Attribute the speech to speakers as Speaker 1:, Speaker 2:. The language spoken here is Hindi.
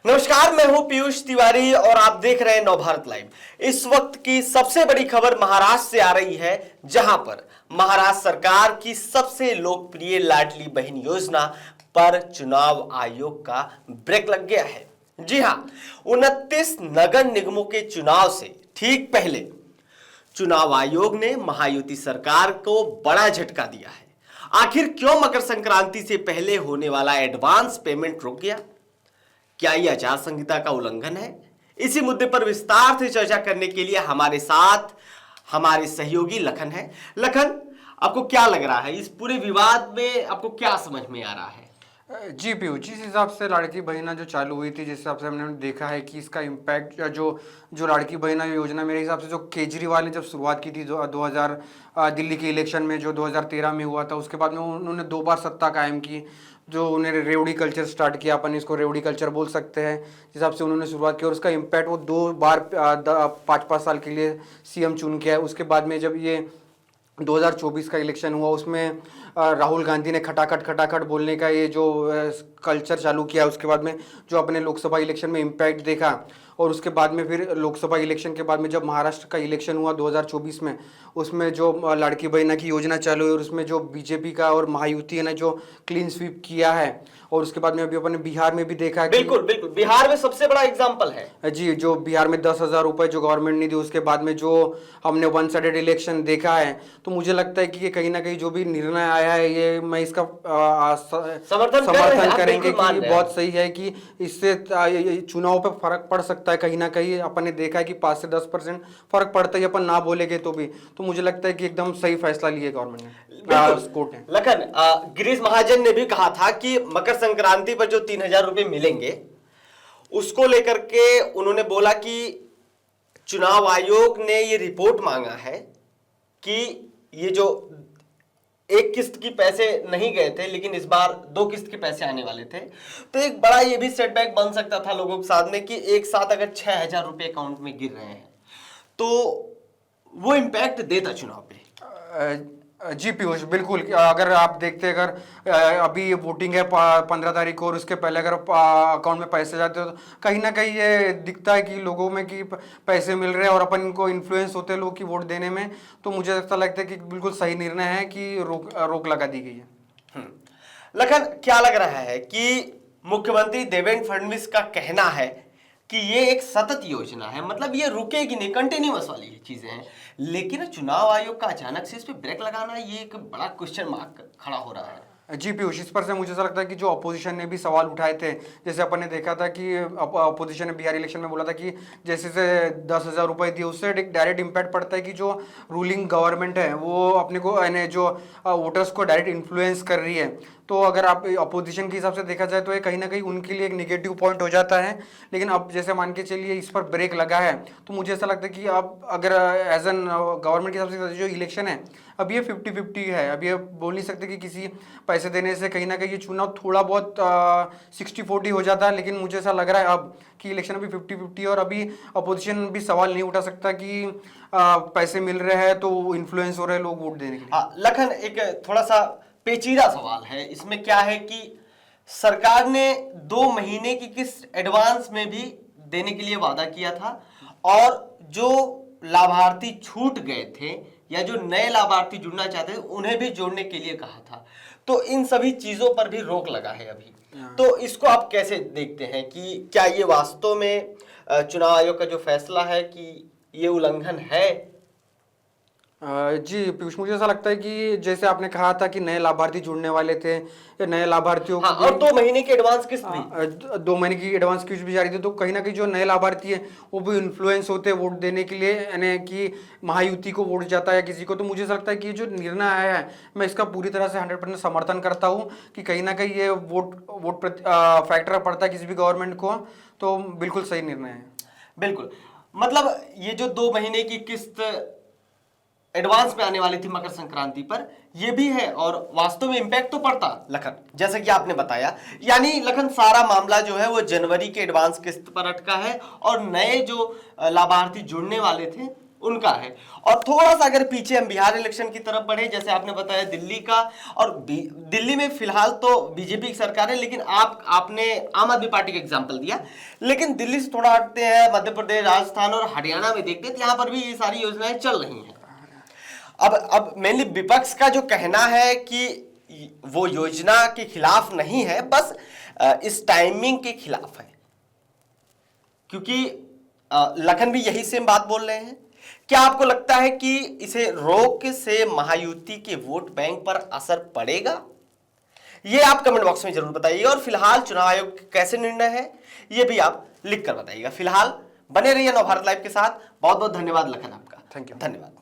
Speaker 1: नमस्कार, मैं हूं पीयूष तिवारी और आप देख रहे हैं नवभारत लाइव। इस वक्त की सबसे बड़ी खबर महाराष्ट्र से आ रही है, जहां पर महाराष्ट्र सरकार की सबसे लोकप्रिय लाडली बहन योजना पर चुनाव आयोग का ब्रेक लग गया है। जी हां, 29 नगर निगमों के चुनाव से ठीक पहले चुनाव आयोग ने महायुति सरकार को बड़ा झटका दिया है। आखिर क्यों मकर संक्रांति से पहले होने वाला एडवांस पेमेंट रुक गया? क्या यह आचार संहिता का उल्लंघन है? इसी मुद्दे पर विस्तार से चर्चा करने के लिए हमारे साथ हमारे सहयोगी लखन है। लखन, आपको क्या लग रहा है, इस पूरे विवाद में आपको क्या समझ में आ रहा है?
Speaker 2: जी पीयू, जिस हिसाब से लाड़की बहना जो चालू हुई थी, जिस हिसाब से हमने देखा है कि इसका इम्पैक्ट जो जो लाड़की बहना योजना, मेरे हिसाब से जो केजरीवाल ने जब शुरुआत की थी 2000 दिल्ली के इलेक्शन में जो 2013 में हुआ था, उसके बाद में उन्होंने 2 बार सत्ता कायम की। जो उन्होंने रेवड़ी कल्चर स्टार्ट किया, अपन इसको रेवड़ी कल्चर बोल सकते हैं, जिस हिसाब से उन्होंने शुरुआत की, और उसका इम्पैक्ट वो 2 बार 5-5 साल के लिए सीएम चुन के है। उसके बाद में जब ये 2024 का इलेक्शन हुआ, उसमें राहुल गांधी ने खटाखट बोलने का ये जो कल्चर चालू किया, उसके बाद में जो अपने लोकसभा इलेक्शन में इम्पैक्ट देखा, और उसके बाद में फिर लोकसभा इलेक्शन के बाद में जब महाराष्ट्र का इलेक्शन हुआ 2024 में, उसमें जो लड़की बहना की योजना चालू हुई, और उसमें जो बीजेपी का और महायुति ने जो क्लीन स्वीप किया है, और उसके बाद में अभी अपने बिहार में भी देखा है।
Speaker 1: बिल्कुल बिल्कुल, बिहार में सबसे बड़ा एग्जाम्पल है
Speaker 2: जी, जो बिहार में 10,000 रुपए जो गवर्नमेंट ने दी, उसके बाद में जो हमने वन साइडेड इलेक्शन देखा है, तो मुझे लगता है कि ये कहीं ना कहीं जो भी निर्णय आया है, ये मैं इसका समर्थन करेंगे कि बहुत सही है, कि इससे चुनाव पे फर्क पड़ सकता है। कहीं ना कहीं अपन ने देखा है कि 5 से 10% फर्क पड़ता है, अपन ना बोलेंगे तो भी। तो मुझे लगता है कि एकदम सही फैसला लिया गवर्नमेंट ने, कोर्ट ने।
Speaker 1: लखन, गिरीश महाजन ने भी कहा था कि मकर संक्रांति पर जो 3,000 रुपए मिलेंगे, उसको लेकर के उन्होंने बोला कि चुनाव आयोग ने ये रिपोर्ट मांगा है कि ये जो एक किस्त की पैसे नहीं गए थे, लेकिन इस बार 2 किस्त के पैसे आने वाले थे। तो एक बड़ा ये भी सेटबैक बन सकता था लोगों के साथ में कि एक साथ अगर 6,000 रुपए अकाउंट में गिर रहे हैं तो वो इम्पैक्ट देता चुनाव पे।
Speaker 2: जी पीयूष, बिल्कुल। अगर आप देखते, अगर अभी वोटिंग है 15 तारीख को, और उसके पहले अगर अकाउंट में पैसे जाते हो, तो कहीं ना कहीं ये दिखता है कि लोगों में कि पैसे मिल रहे हैं और अपन इनको इन्फ्लुएंस होते हैं लोग की वोट देने में। तो मुझे ऐसा लगता है कि बिल्कुल सही निर्णय है कि रोक लगा दी गई है।
Speaker 1: लखन, क्या लग रहा है कि मुख्यमंत्री देवेंद्र फडणवीस का कहना है कि ये एक सतत योजना है, मतलब ये रुकेगी नहीं, कंटिन्यूअस वाली चीजें हैं, लेकिन चुनाव आयोग का अचानक से इस पे ब्रेक लगाना, ये एक बड़ा क्वेश्चन मार्क खड़ा हो रहा है।
Speaker 2: जी पीयूष, इस पर से मुझे ऐसा लगता है कि जो अपोजिशन ने भी सवाल उठाए थे, जैसे अपन ने देखा था कि अपोजिशन ने बिहार इलेक्शन में बोला था कि जैसे से 10,000 रुपए दिए, उससे डायरेक्ट इम्पैक्ट पड़ता है कि जो रूलिंग गवर्नमेंट है वो अपने को यानी जो वोटर्स को डायरेक्ट इन्फ्लुएंस कर रही है। तो अगर आप अपोजिशन के हिसाब से देखा जाए तो ये कहीं ना कहीं उनके लिए एक नेगेटिव पॉइंट हो जाता है। लेकिन अब जैसे मान के चलिए इस पर ब्रेक लगा है, तो मुझे ऐसा लगता है कि अब अगर एज एन गवर्नमेंट के हिसाब से जो इलेक्शन है, अब ये 50-50 है। अब ये बोल नहीं सकते कि किसी पैसे देने से कहीं ना कहीं ये चुनाव थोड़ा बहुत 60-40 हो जाता है। लेकिन मुझे ऐसा लग रहा है अब कि इलेक्शन अभी 50-50 है, और अभी अपोजिशन भी सवाल नहीं उठा सकता कि पैसे मिल रहे हैं तो इन्फ्लुएंस हो रहे हैं लोग वोट देने के लिए।
Speaker 1: हाँ लखन, एक थोड़ा सा पेचीदा सवाल है इसमें। क्या है कि सरकार ने 2 महीने की किस्त एडवांस में भी देने के लिए वादा किया था, और जो लाभार्थी छूट गए थे या जो नए लाभार्थी जुड़ना चाहते थे उन्हें भी जोड़ने के लिए कहा था। तो इन सभी चीजों पर भी रोक लगा है अभी। तो इसको आप कैसे देखते हैं कि क्या ये वास्तव में चुनाव आयोग का जो फैसला है कि ये उल्लंघन है?
Speaker 2: जी पीयूष, मुझे ऐसा लगता है कि जैसे आपने कहा था कि नए लाभार्थी जुड़ने वाले थे, नए लाभार्थियों
Speaker 1: हाँ, और 2 महीने की एडवांस किस्त भी
Speaker 2: 2 महीने की एडवांस किस्त भी जारी थी, तो कहीं ना कहीं जो नए लाभार्थी है वो भी इन्फ्लुएंस होते हैं वोट देने के लिए, यानी कि महायुति को वोट जाता है किसी को। तो मुझे ऐसा लगता है कि जो निर्णय आया है, मैं इसका पूरी तरह से 100% समर्थन करता हूँ कि कहीं ना कहीं ये वोट फैक्टर पड़ता है किसी भी गवर्नमेंट को। तो बिल्कुल सही निर्णय है।
Speaker 1: बिल्कुल, मतलब ये जो 2 महीने की किस्त एडवांस में आने वाली थी मकर संक्रांति पर, ये भी है, और वास्तव में इंपैक्ट तो पड़ता लखन, जैसा कि आपने बताया। यानी लखन, सारा मामला जो है वो जनवरी के एडवांस किस्त पर अटका है, और नए जो लाभार्थी जुड़ने वाले थे उनका है। और थोड़ा सा अगर पीछे हम बिहार इलेक्शन की तरफ बढ़े, जैसे आपने बताया दिल्ली का, और दिल्ली में फिलहाल तो बीजेपी की सरकार है, लेकिन आपने आम आदमी पार्टी का एग्जांपल दिया, लेकिन दिल्ली से थोड़ा हटते हैं, मध्य प्रदेश, राजस्थान और हरियाणा में देखते हैं, यहाँ पर भी ये सारी योजनाएं चल रही हैं। अब मेनली विपक्ष का जो कहना है कि वो योजना के खिलाफ नहीं है, बस इस टाइमिंग के खिलाफ है, क्योंकि लखन भी यही सेम बात बोल रहे हैं। क्या आपको लगता है कि इसे रोक से महायुति के वोट बैंक पर असर पड़ेगा? ये आप कमेंट बॉक्स में जरूर बताइएगा। और फिलहाल चुनाव आयोग का कैसे निर्णय है ये भी आप लिख कर बताइएगा। फिलहाल बने रहिए नवभारत लाइव के साथ। बहुत बहुत धन्यवाद लखन आपका।
Speaker 2: Thank you.
Speaker 1: धन्यवाद।